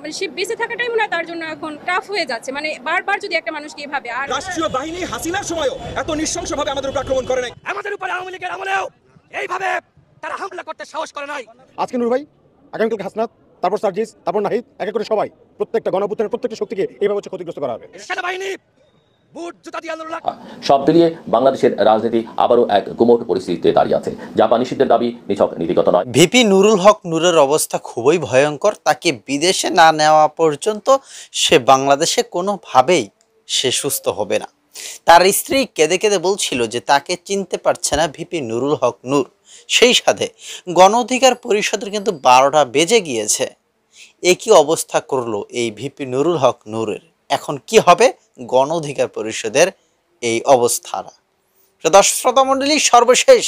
মানে সে বেঁচে থাকাটাই মনে হয় তার জন্য এখন টাফ হয়ে যাচ্ছে। মানে বারবার যদি একটা মানুষকে এভাবে, আর রাষ্ট্রীয় বাহিনী হাসিনার সময়ও এত নৃশংসভাবে আমাদের উপর আক্রমণ করে নাই, আমাদের উপর আওয়ামী লীগের আমলেও এইভাবে তারা হামলা করতে সাহস করে নাই। আজকে নূর ভাই, আগামীকালকে হাসনাত, তারপর সার্জিস, তারপর নাহিদ, এক এক করে সবাই প্রত্যেকটা গণঅভ্যুত্থানের প্রত্যেকটা শক্তিকে এইভাবে ক্ষতিগ্রস্ত করা হবে। সেনাবাহিনী বুট জুতা দিয়ে আন্দোলন। সব মিলিয়ে বাংলাদেশের রাজনীতি আবারও এক গুমোট পরিস্থিতিতে দাঁড়িয়ে আছে। জাপানি সিদ্ধের দাবি নিছক নীতিগত নয়। ভিপি নুরুল হক নূরের অবস্থা খুবই ভয়ঙ্কর। তাকে বিদেশে না নেওয়া পর্যন্ত সে বাংলাদেশে কোনোভাবেই সে সুস্থ হবে না। তার স্ত্রী কেঁদে কেঁদে বলছিল যে তাকে চিনতে পারছে না ভিপি নুরুল হক নূর। সেই সাথে গণ অধিকার পরিষদের কিন্তু 12টা বেজে গিয়েছে। একই অবস্থা করলো এই ভিপি নুরুল হক নূরের। এখন কি হবে গণ অধিকার পরিষদের এই অবস্থাটা? দর্শক শ্রোতা মণ্ডলী, সর্বশেষ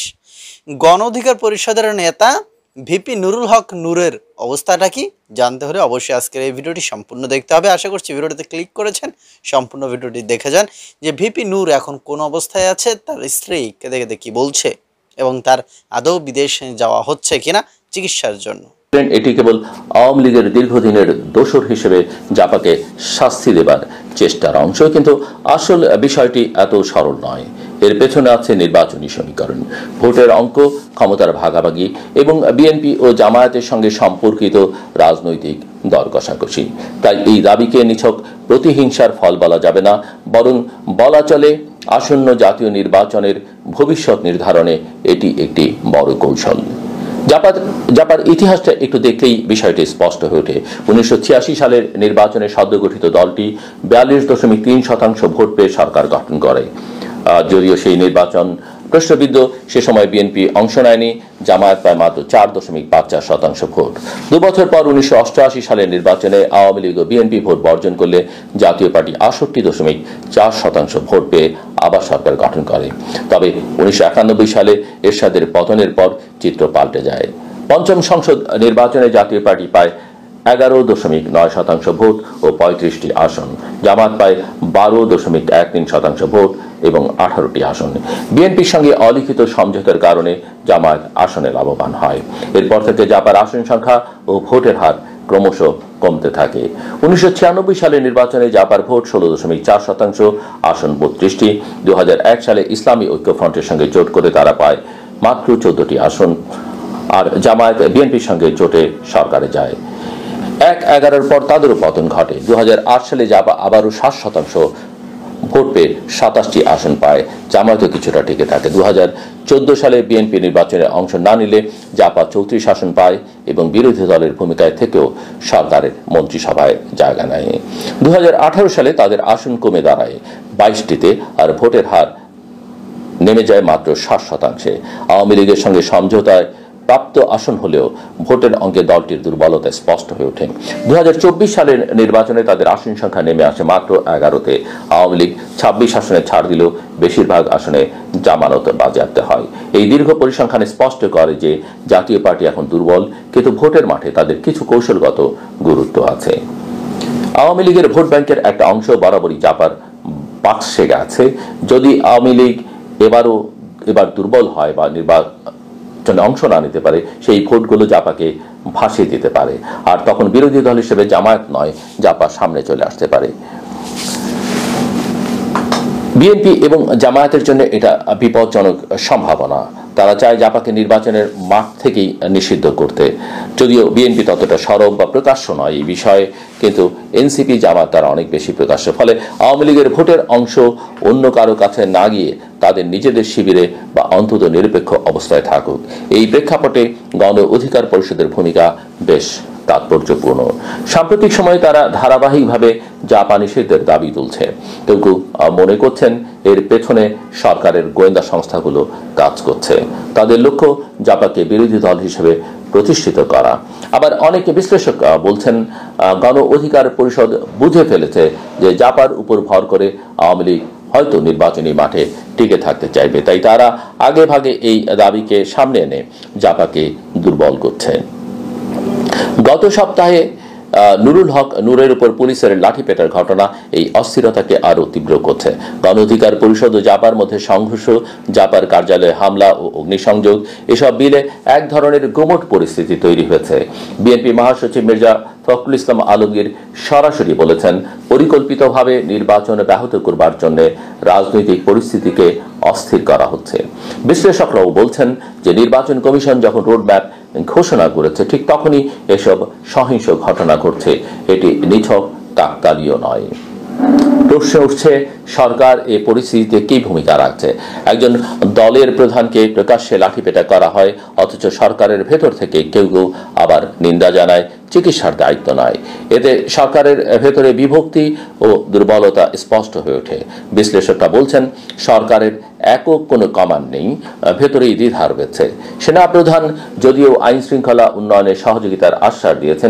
গণ অধিকার পরিষদের নেতা ভিপি নুরুল হক নূরের অবস্থাটা কি জানতে হলে অবশ্যই আজকের এই ভিডিওটি সম্পূর্ণ দেখতে হবে। আশা করছি ভিডিওটিতে ক্লিক করেছেন, সম্পূর্ণ ভিডিওটি দেখে যান যে ভিপি নূর এখন কোন অবস্থায় আছে, তার স্ত্রী কেঁদে কেঁদে কি বলছে এবং তার আদৌ বিদেশে যাওয়া হচ্ছে কিনা চিকিৎসার জন্য। এটি কেবল আওয়ামী লীগের দীর্ঘদিনের দোসর হিসেবে জাপাকে শাস্তি দেবার চেষ্টার অংশ, কিন্তু আসল বিষয়টি এত সরল নয়। এর পেছনে আছে নির্বাচনী সমীকরণ, ভোটের অঙ্ক, ক্ষমতার ভাগাভাগি এবং বিএনপি ও জামায়াতের সঙ্গে সম্পর্কিত রাজনৈতিক দর কষাকষি। তাই এই দাবিকে নিছক প্রতিহিংসার ফল বলা যাবে না, বরং বলা চলে আসন্ন জাতীয় নির্বাচনের ভবিষ্যৎ নির্ধারণে এটি একটি বড় কৌশল। জাপার ইতিহাসটা একটু দেখলেই বিষয়টি স্পষ্ট হয়ে ওঠে। 1986 সালের নির্বাচনে সদ্যগঠিত দলটি 42.3% ভোট পেয়ে সরকার গঠন করে। যদিও সেই নির্বাচন প্রশ্নবিদ্ধ, সে সময় বিএনপি অংশ নেয়নি, জামায়াত পায় মাত্র 4.54% ভোট। 2 বছর পর 1988 সালের নির্বাচনে আওয়ামী লীগ ও বিএনপি ভোট বর্জন করলে জাতীয় পার্টি 68.4% ভোট পেয়ে আবার সরকার গঠন করে। তবে 1991 সালে এরশাদের পতনের পর চিত্র পাল্টে যায়। পঞ্চম সংসদ নির্বাচনে জাতীয় পার্টি পায় 11.9% ভোট ও 35টি আসন, জামাত পায় 12.13% ভোট এবং 18টি আসন। বিএনপির সঙ্গে অলিখিত সমঝোতার কারণে জামায়াত আসনে লাভবান হয়। এরপর থেকে জাপার আসন সংখ্যা ও ভোটের হার ক্রমশ কমতে থাকে। 1996 সালের নির্বাচনে জাপার ভোট 16.4%, আসন 32টি। 2001 সালে ইসলামী ঐক্যফ্রন্টের সঙ্গে জোট করে তারা পায় মাত্র 14টি আসন, আর জামায়াত বিএনপির সঙ্গে জোটে সরকারে যায়। 1/11 পর তাদেরও পতন ঘটে। 2008 সালে জাপা আবারও 7% ভোট পেয়ে 27টি আসন পায়, জামায়াতও কিছুটা টিকে থাকে। 2014 সালে বিএনপি নির্বাচনে অংশ না নিলে জাপা 34 আসন পায় এবং বিরোধী দলের ভূমিকায় থেকেও সরকারের মন্ত্রিসভায় জায়গা নেয়। 2018 সালে তাদের আসন কমে দাঁড়ায় 22টিতে, আর ভোটের হার নেমে যায় মাত্র 60%। আওয়ামী লীগের সঙ্গে সমঝোতায় প্রাপ্ত আসন হলেও ভোটের অঙ্কে দলটির দুর্বলতা স্পষ্ট হয়ে ওঠে। 2024 সালের নির্বাচনে তাদের আসন সংখ্যা নেমে আসে মাত্র 11তে। আওয়ামী লীগ 26 আসনে ছাড় দিলেও বেশিরভাগ আসনে জামানত বাজেয়াপ্ত হয়। এই দীর্ঘ পরিসংখ্যান স্পষ্ট করে যে জাতীয় পার্টি এখন দুর্বল, কিন্তু ভোটের মাঠে তাদের কিছু কৌশলগত গুরুত্ব আছে। আওয়ামী লীগের ভোট ব্যাংকের একটা অংশ বরাবরই জাপার পাশে গেছে। যদি আওয়ামী লীগ এবার দুর্বল হয় বা অংশ না নিতে পারে, সেই ভোটগুলো জাপাকে ভাসিয়ে দিতে পারে, আর তখন বিরোধী দল হিসেবে জামায়াত নয়, জাপা সামনে চলে আসতে পারে। বিএনপি এবং জামায়াতের জন্য এটা বিপজ্জনক সম্ভাবনা। তারা চায় জাপাকে নির্বাচনের মাঠ থেকেই নিষিদ্ধ করতে। যদিও বিএনপি ততটা সরব বা প্রকাশ্য নয় এই বিষয়ে, কিন্তু এনসিপি জামাত তারা অনেক বেশি প্রকাশ্য। ফলে আওয়ামী লীগের ভোটের অংশ অন্য কারো কাছে না গিয়ে তাদের নিজেদের শিবিরে বা অন্তত নিরপেক্ষ অবস্থায় থাকুক। এই প্রেক্ষাপটে গণ অধিকার পরিষদের ভূমিকা বেশ তাৎপর্যপূর্ণ। সাম্প্রতিক সময়ে তারা ধারাবাহিকভাবে জাপা নিষেধের দাবি তুলছে। কেউ কেউ মনে করছেন এর পেছনে সরকারের গোয়েন্দা সংস্থাগুলো কাজ করছে। তাদের লক্ষ্য জাপাকে বিরোধী দল হিসেবে প্রতিষ্ঠিত করা। আবার অনেক বিশ্লেষক বলছেন গণ অধিকার পরিষদ বুঝে ফেলেছে যে জাপার উপর ভর করে আওয়ামী লীগ হয়তো নির্বাচনী মাঠে টিকে থাকতে চাইবে, তাই তারা আগে ভাগে এই দাবিকে সামনে এনে জাপাকে দুর্বল করছে। গত সপ্তাহে নুরুল হক নূরের উপর পুলিশের লাঠিপেটার ঘটনা এই অস্থিরতাকে আরও তীব্র করছে। গণ অধিকার পরিষদ ও জাপার মধ্যে সংঘর্ষ, জাপার কার্যালয়ে হামলা ও অগ্নিসংযোগ, এসব মিলে এক ধরনের গুমট পরিস্থিতি তৈরি হয়েছে। বিএনপি মহাসচিব মির্জা ফখরুল ইসলাম আলমগীর সরাসরি বলেছেন, পরিকল্পিতভাবে নির্বাচন ব্যাহত করবার জন্য রাজনৈতিক পরিস্থিতিকে অস্থির করা হচ্ছে। বিশ্লেষকরাও বলছেন যে নির্বাচন কমিশন যখন রোডম্যাপ ঘোষণা করেছে ঠিক তখনই এসব সহিংস ঘটনা ঘটছে। এটি নিছক কাকতালীয় নয়। প্রশ্ন উঠছে, সরকার এই পরিস্থিতিতে কি ভূমিকা রাখছে? একজন দলের প্রধানকে প্রকাশ্যে লাঠিপেটা করা হয়, অথচ সরকারের ভেতর থেকে কেউ কেউ আবার নিন্দা জানায়, চিকিৎসার দায়িত্ব নয়। এতে সরকারের ভেতরে বিভক্তি ও দুর্বলতা স্পষ্ট হয়ে ওঠে। বিশ্লেষকরা বলছেন, সরকারের একক কোনো কমান্ড নেই, ভেতরেই দ্বিধা রয়েছে। সেনাপ্রধান যদিও আইন শৃঙ্খলা উন্নয়নে সহযোগিতার আশ্বাস দিয়েছেন,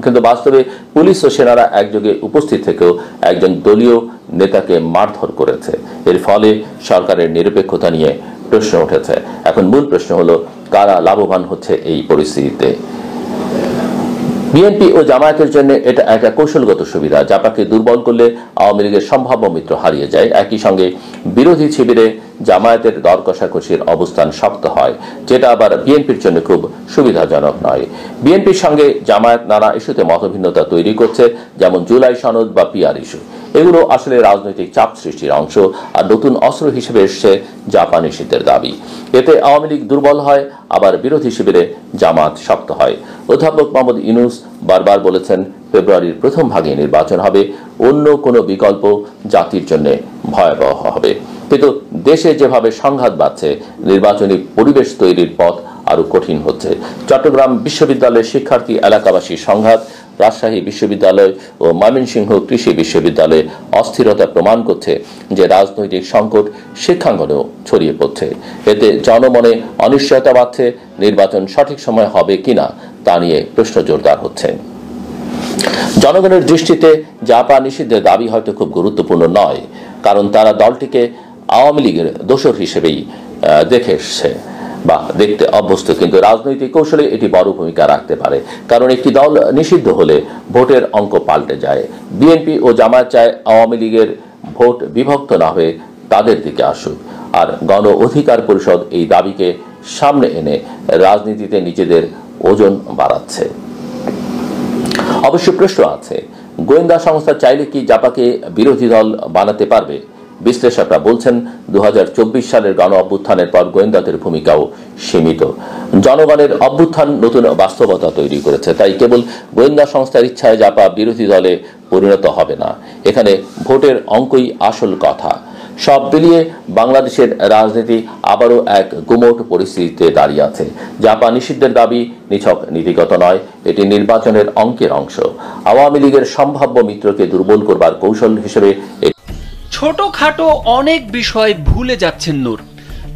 কিন্তু বাস্তবে পুলিশ ও সেনারা একযোগে উপস্থিত থেকেও একজন দলীয় নেতাকে মারধর করেছে। এর ফলে সরকারের নিরপেক্ষতা নিয়ে প্রশ্ন উঠেছে। এখন মূল প্রশ্ন হলো, কারা লাভবান হচ্ছে এই পরিস্থিতিতে? বিএনপি ও জামায়াতের জন্য এটা একটা কৌশলগত সুবিধা। জাপাকে দুর্বল করলে আওয়ামী লীগের সম্ভাব্য মিত্র হারিয়ে যায়। একই সঙ্গে বিরোধী শিবিরে জামায়াতের দর কষাকষির অবস্থান শক্ত হয়, যেটা আবার বিএনপির জন্য খুব সুবিধাজনক নয়। বিএনপির সঙ্গে জামায়াত নানা ইস্যুতে মতভিন্নতা তৈরি করছে, যেমন জুলাই সনদ বা পিআর ইস্যু। এগুলো আসলে রাজনৈতিক চাপ সৃষ্টির অংশ। আর নতুন অস্ত্র হিসেবে এসছে জাপা নিষিদ্ধের দাবি। এতে আওয়ামী লীগ দুর্বল হয়, আবার বিরোধী শিবিরে জামাত শক্ত হয়। অধ্যাপক মোহাম্মদ ইউনূস বারবার বলেছেন, ফেব্রুয়ারির প্রথম ভাগে নির্বাচন হবে, অন্য কোনো বিকল্প জাতির জন্য ভয়াবহ হবে। কিন্তু দেশে যেভাবে সংঘাত বাড়ছে, নির্বাচনী পরিবেশ তৈরির পথ আরো কঠিন হচ্ছে। চট্টগ্রাম বিশ্ববিদ্যালয়ের শিক্ষার্থী এলাকাবাসীর সংঘাত, রাজশাহী বিশ্ববিদ্যালয় ও ময়মনসিংহ কৃষি বিশ্ববিদ্যালয়ে অস্থিরতা প্রমাণ করছে যে রাজনৈতিক সংকট শিক্ষাঙ্গনেও ছড়িয়ে পড়ছে। এতে জনমনে অনিশ্চয়তা বাড়ছে। নির্বাচন সঠিক সময় হবে কিনা তা নিয়ে প্রশ্ন জোরদার হচ্ছে। জনগণের দৃষ্টিতে জাপা নিষিদ্ধের দাবি হয়তো খুব গুরুত্বপূর্ণ নয়, কারণ তারা দলটিকে আওয়ামী লীগের দোসর হিসেবেই দেখে এসছে বা দেখতে অভ্যস্ত। কিন্তু রাজনৈতিক কৌশলে এটি বড় ভূমিকা রাখতে পারে, কারণ একটি দল নিষিদ্ধ হলে ভোটের অঙ্ক পাল্টে যায়। বিএনপি ও জামায়াত চায় আওয়ামী লীগের ভোট বিভক্ত না হয়ে তাদের দিকে আসুক, আর গণ অধিকার পরিষদ এই দাবিকে সামনে এনে রাজনীতিতে নিজেদের ওজন বাড়াচ্ছে। অবশ্য প্রশ্ন আছে, গোয়েন্দা সংস্থা চাইলে কি জাপাকে বিরোধী দল বানাতে পারবে? বিশ্লেষকরা বলছেন, 2024 সালের গণ অভ্যুত্থানের পর গোয়েন্দাদের ভূমিকাও সীমিত। জনগণের অভ্যুত্থান নতুন বাস্তবতা তৈরি করেছে, তাই কেবল গোয়েন্দা সংস্থার ইচ্ছায় জাপা বিরোধী দলে পরিণত হবে না। এখানে ভোটের অঙ্কই আসল কথা। সব মিলিয়ে বাংলাদেশের রাজনীতি আবারও এক গুমোট পরিস্থিতিতে দাঁড়িয়ে আছে। জাপা নিষিদ্ধের দাবি নিছক নীতিগত নয়, এটি নির্বাচনের অঙ্কের অংশ। আওয়ামী লীগের সম্ভাব্য মিত্রকে দুর্বল করবার কৌশল হিসেবে ছোটখাটো অনেক বিষয় ভুলে যাচ্ছেন নূর।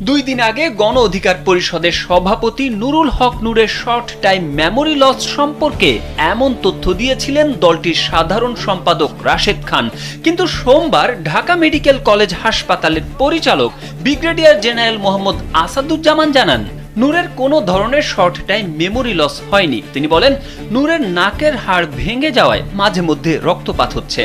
2 দিন আগে গণ অধিকার পরিষদের সভাপতি নুরুল হক নূরের শর্ট টাইম মেমোরি লস সম্পর্কে এমন তথ্য দিয়েছিলেন দলটির সাধারণ সম্পাদক রাশেদ খান, কিন্তু সোমবার ঢাকা মেডিকেল কলেজ হাসপাতালের পরিচালক ব্রিগেডিয়ার জেনারেল মোহাম্মদ আসাদুজ্জামান জানান, নূরের কোনো ধরনের শর্ট টাইম মেমোরি লস হয়নি। তিনি বলেন, নূরের নাকের হাড় ভেঙে যাওয়ায় মাঝে মধ্যে রক্তপাত হচ্ছে।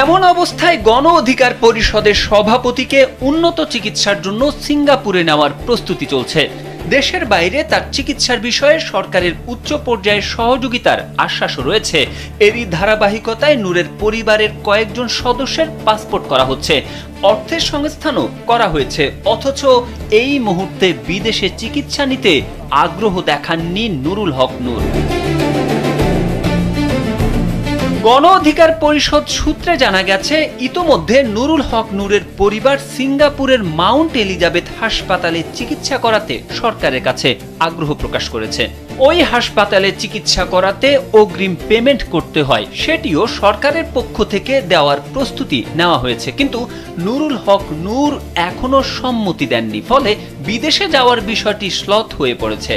এমন অবস্থায় গণ অধিকার পরিষদের সভাপতিকে উন্নত চিকিৎসার জন্য সিঙ্গাপুরে নেওয়ার প্রস্তুতি চলছে। দেশের বাইরে তার চিকিৎসার বিষয়ে সরকারের উচ্চ পর্যায়ের সহযোগিতার আশ্বাসও রয়েছে। এরই ধারাবাহিকতায় নূরের পরিবারের কয়েকজন সদস্যের পাসপোর্ট করা হচ্ছে, অর্থের সংস্থানও করা হয়েছে। অথচ এই মুহূর্তে বিদেশে চিকিৎসা নিতে আগ্রহ দেখাননি নুরুল হক নূর। গণ অধিকার পরিষদ সূত্রে জানা গেছে, ইতোমধ্যে নুরুল হক নূরের পরিবার সিঙ্গাপুরের মাউন্ট এলিজাবেথ হাসপাতালে চিকিৎসা করাতে সরকারের কাছে আগ্রহ প্রকাশ করেছে। ওই হাসপাতালে চিকিৎসা করাতে অগ্রিম পেমেন্ট করতে হয়, সেটিও সরকারের পক্ষ থেকে দেওয়ার প্রস্তুতি নেওয়া হয়েছে। কিন্তু নুরুল হক নূর এখনো সম্মতি দেননি, ফলে বিদেশে যাওয়ার বিষয়টি শ্লথ হয়ে পড়েছে।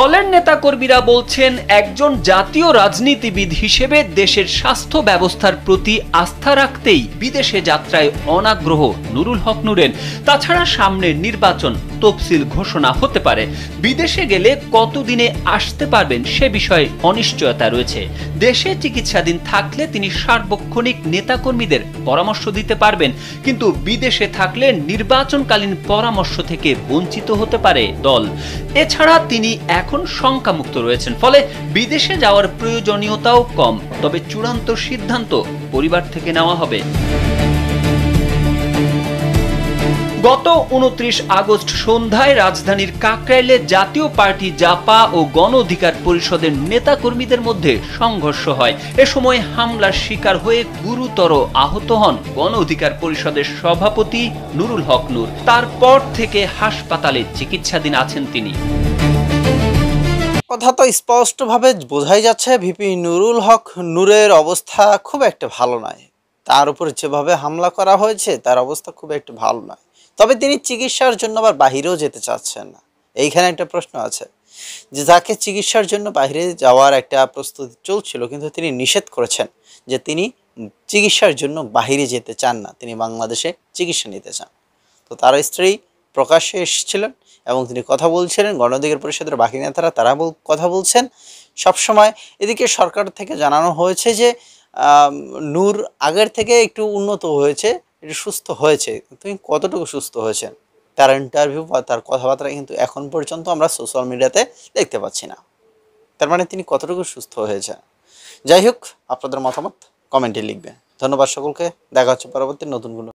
দলের নেতাকর্মীরা বলছেন, একজন জাতীয় রাজনীতিবিদ হিসেবে দেশের স্বাস্থ্য ব্যবস্থার প্রতি আস্থা রাখতেই বিদেশে যাত্রায় অনাগ্রহ নুরুল হক নূরের। তাছাড়া সামনে নির্বাচন, তফসিল ঘোষণা হতে পারে। বিদেশে গেলে কতদিনে আসতে পারবেন সে বিষয়ে অনিশ্চয়তা রয়েছে। দেশে চিকিৎসাধীন থাকলে তিনি সার্বক্ষণিক নেতাকর্মীদের পরামর্শ দিতে পারবেন, কিন্তু বিদেশে থাকলে নির্বাচনকালীন পরামর্শ থেকে বঞ্চিত হতে পারে দল। এছাড়া তিনি এখন শঙ্কামুক্ত রয়েছেন, ফলে বিদেশে যাওয়ার প্রয়োজনীয়তাও কম। তবে চূড়ান্ত সিদ্ধান্ত পরিবার থেকে নেওয়া হবে। গত 29 আগস্ট সন্ধ্যায় রাজধানীর কাকরাইলে জাতীয় পার্টি জাপা ও গণ অধিকার পরিষদের নেতাকর্মীদের মধ্যে সংঘর্ষ হয়। এ সময় হামলার শিকার হয়ে গুরুতর আহত হন গণ অধিকার পরিষদের সভাপতি নুরুল হক নূর। তারপর থেকে হাসপাতালে চিকিৎসাধীন আছেন তিনি। কথা তো স্পষ্টভাবে বোঝাই যাচ্ছে ভিপি নুরুল হক নূরের অবস্থা খুব একটা ভালো নয়। তার উপর যেভাবে হামলা করা হয়েছে তার অবস্থা খুব একটা ভালো নয়। তবে তিনি চিকিৎসার জন্য আবার বাহিরেও যেতে চাচ্ছেন না। এইখানে একটা প্রশ্ন আছে যে যাকে চিকিৎসার জন্য বাইরে যাওয়ার একটা প্রস্তুতি চলছিল, কিন্তু তিনি নিষেধ করেছেন যে তিনি চিকিৎসার জন্য বাহিরে যেতে চান না, তিনি বাংলাদেশে চিকিৎসা নিতে চান। তো তার স্ত্রী প্রকাশ্যে এসেছিলেন এবং তিনি কথা বলছিলেন। গণ অধিকার পরিষদের বাকি নেতারা তারা কথা বলছেন সবসময়। এদিকে সরকার থেকে জানানো হয়েছে যে নূর আগের থেকে একটু উন্নত হয়েছে, একটু সুস্থ হয়েছে। তুমি কতটুকু সুস্থ হয়েছেন তার ইন্টারভিউ বা তার কথাবার্তা কিন্তু এখন পর্যন্ত আমরা সোশ্যাল মিডিয়াতে দেখতে পাচ্ছি না। তার মানে তিনি কতটুকু সুস্থ হয়েছে। যাই হোক, আপনাদের মতামত কমেন্টে লিখবেন। ধন্যবাদ সকলকে। দেখা হচ্ছে পরবর্তী নতুন কোনো